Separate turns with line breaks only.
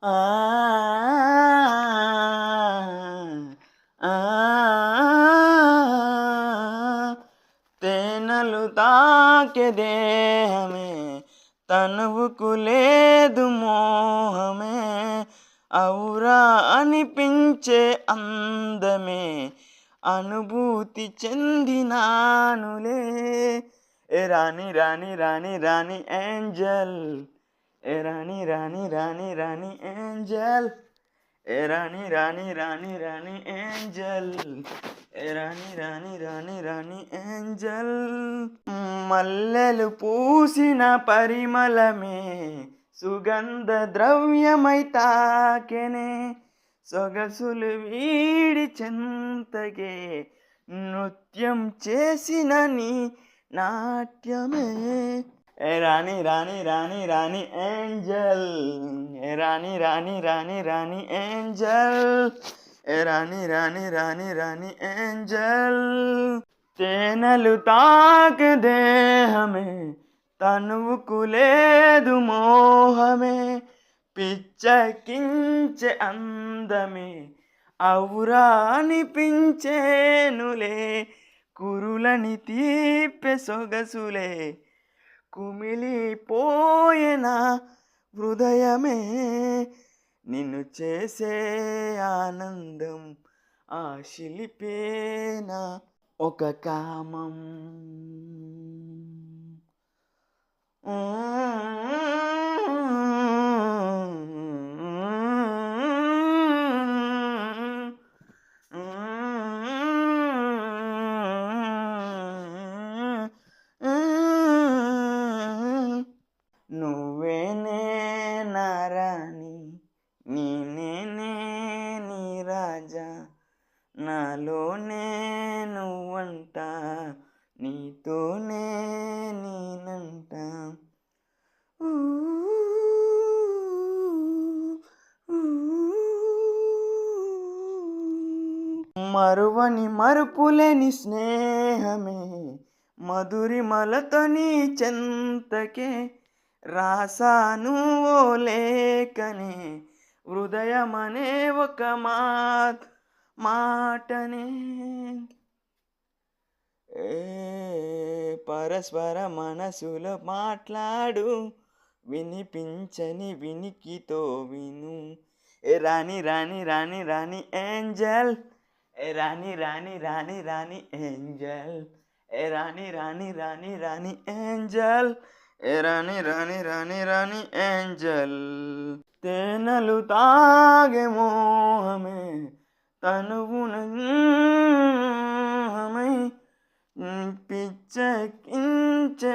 ఆ ఆ తేనెలు తాకే దేహమే తనువుకు లేదు మోహమే ఔరా అనిపించే అందమే అనుభూతి చెందినానులే ఏ రాణి రాణి రాణి రాణి ఏంజల్ ఏ రాణి రాణి రాణి రాణి ఏంజల్ ఏ రాణి రాణి రాణి రాణి ఏంజల్ ఏ రాణి రాణి రాణి రాణి ఏంజల్ మల్లెలు పూసిన పరిమళమే సుగంధ ద్రవ్యమై తాకెనే సొగసులు వీడి చెంతగే నృత్యం చేసిన నీ నాట్యమే ఏ రాణి రాణి రాణి రాణి ఏంజల్ ఏ రాణి రాణి రాణి రాణి ఏంజల్ ఏ రాణి రాణి రాణి రాణి ఏంజల్ తేనెలు తాకే దేహమే తనువుకు లేదు మోహమే పిచ్చకించే అందమే ఔరా అనిపించేనులే కురులని తీపే సొగసులే కుమిలిపోయేనా హృదయమే నిన్ను చేసే ఆనందం ఆ శిల్పేనా ఒక కామం నువ్వేనే నా రాణి నేనే నీ రాజా నాలోనే నువ్వంట నీతోనే నేనంట ఊ, ఊ. మరువని మరుపులేని స్నేహమే మధురిమలతో నీ చెంతకే రాసాను ఓ లేఖనే హృదయమనే ఒక మాటనే ఏ పరస్పర మనసులో మాట్లాడు వినిపించని వినికితో విను ఏ రాణి రాణి రాణి రాణి ఏంజల్ ఏ రాణి రాణి రాణి రాణి ఏంజల్ ఏ రాణి రాణి రాణి రాణి ఏంజల్ ఏ రాణి రాణి రాణి రాణి ఏంజల్ తేనెలు తాగే మోహమే తనువునమై పిచ్చకించే